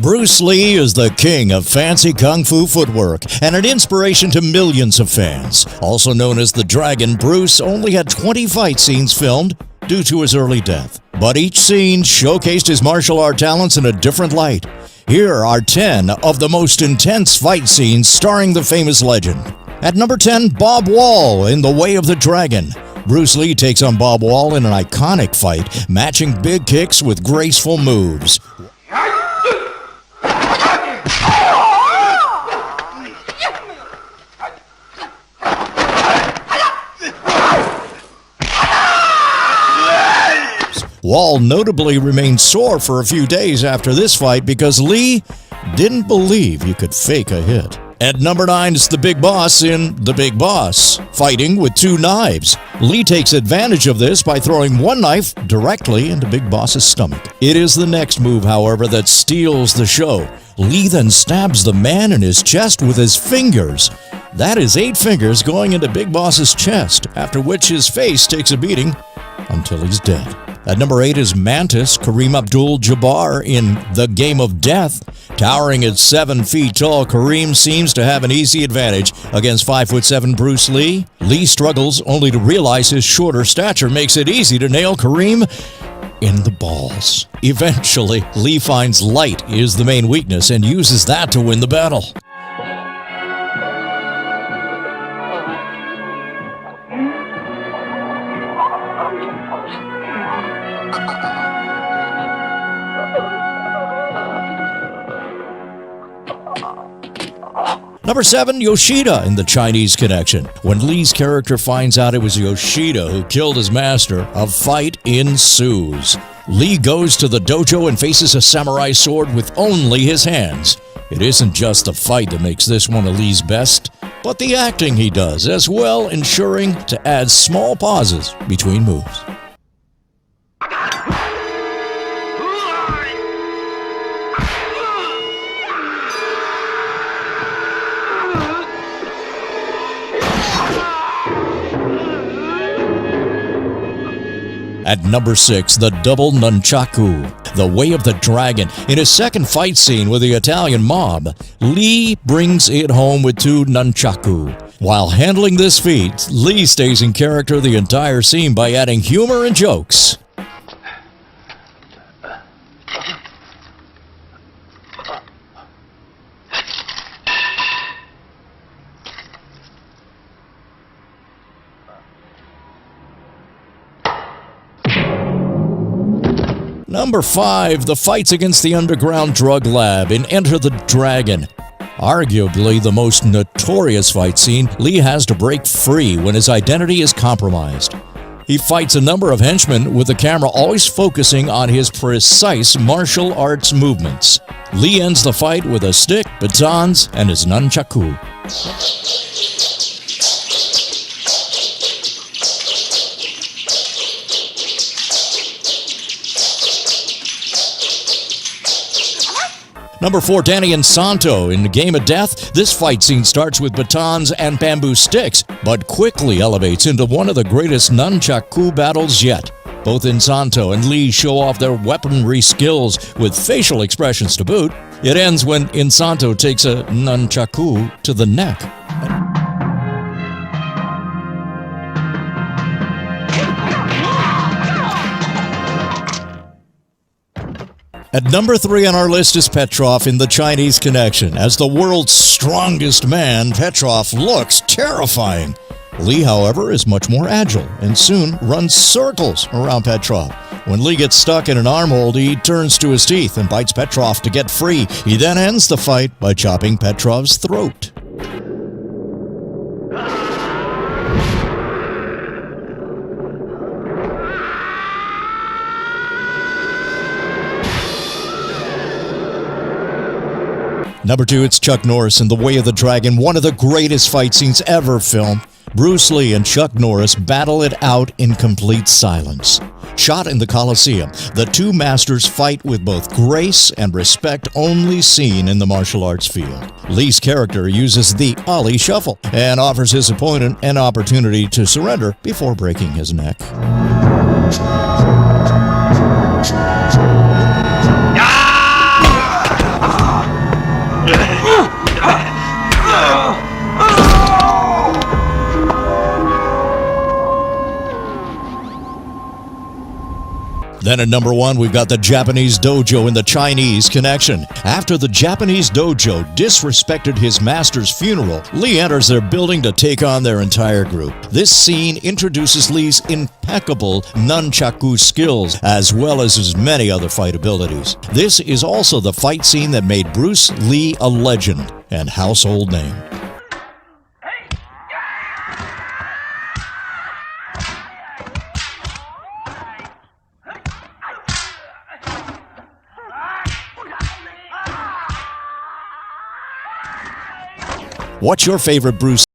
Bruce Lee is the king of fancy kung fu footwork and an inspiration to millions of fans. Also known as the Dragon, Bruce only had 20 fight scenes filmed due to his early death. But each scene showcased his martial art talents in a different light. Here are 10 of the most intense fight scenes starring the famous legend. At number 10, Bob Wall in The Way of the Dragon. Bruce Lee takes on Bob Wall in an iconic fight, matching big kicks with graceful moves. Wall notably remained sore for a few days after this fight because Lee didn't believe you could fake a hit. At number 9 is the Big Boss in The Big Boss, fighting with 2 knives. Lee takes advantage of this by throwing one knife directly into Big Boss's stomach. It is the next move, however, that steals the show. Lee then stabs the man in his chest with his fingers. That is 8 fingers going into Big Boss's chest, after which his face takes a beating until he's dead. At number 8 is Mantis, Kareem Abdul-Jabbar in The Game of Death. Towering at 7 feet tall, Kareem seems to have an easy advantage against 5'7" Bruce Lee. Lee struggles only to realize his shorter stature makes it easy to nail Kareem in the balls. Eventually, Lee finds light is the main weakness and uses that to win the battle. Number 7, Yoshida in The Chinese Connection. When Lee's character finds out it was Yoshida who killed his master, a fight ensues. Lee goes to the dojo and faces a samurai sword with only his hands. It isn't just the fight that makes this one of Lee's best, but the acting he does as well, ensuring to add small pauses between moves. At number 6, the double nunchaku, The Way of the Dragon. In his second fight scene with the Italian mob, Lee brings it home with 2 nunchaku. While handling this feat, Lee stays in character the entire scene by adding humor and jokes. Number 5, the fights against the underground drug lab in Enter the Dragon. Arguably the most notorious fight scene, Lee has to break free when his identity is compromised. He fights a number of henchmen with the camera always focusing on his precise martial arts movements. Lee ends the fight with a stick, batons, and his nunchaku. Number 4, Danny and Santo in The Game of Death. This fight scene starts with batons and bamboo sticks, but quickly elevates into one of the greatest nunchaku battles yet. Both Insanto and Lee show off their weaponry skills with facial expressions to boot. It ends when Insanto takes a nunchaku to the neck. At number 3 on our list is Petrov in The Chinese Connection. As the world's strongest man, Petrov looks terrifying. Lee, however, is much more agile and soon runs circles around Petrov. When Lee gets stuck in an arm hold, he turns to his teeth and bites Petrov to get free. He then ends the fight by chopping Petrov's throat. Number 2, it's Chuck Norris in The Way of the Dragon, one of the greatest fight scenes ever filmed. Bruce Lee and Chuck Norris battle it out in complete silence. Shot in the Coliseum, the two masters fight with both grace and respect only seen in the martial arts field. Lee's character uses the Ollie Shuffle and offers his opponent an opportunity to surrender before breaking his neck. Then at number 1, we've got the Japanese dojo and the Chinese connection. After the Japanese dojo disrespected his master's funeral, Lee enters their building to take on their entire group. This scene introduces Lee's impeccable nunchaku skills, as well as his many other fight abilities. This is also the fight scene that made Bruce Lee a legend and household name. What's your favorite Bruce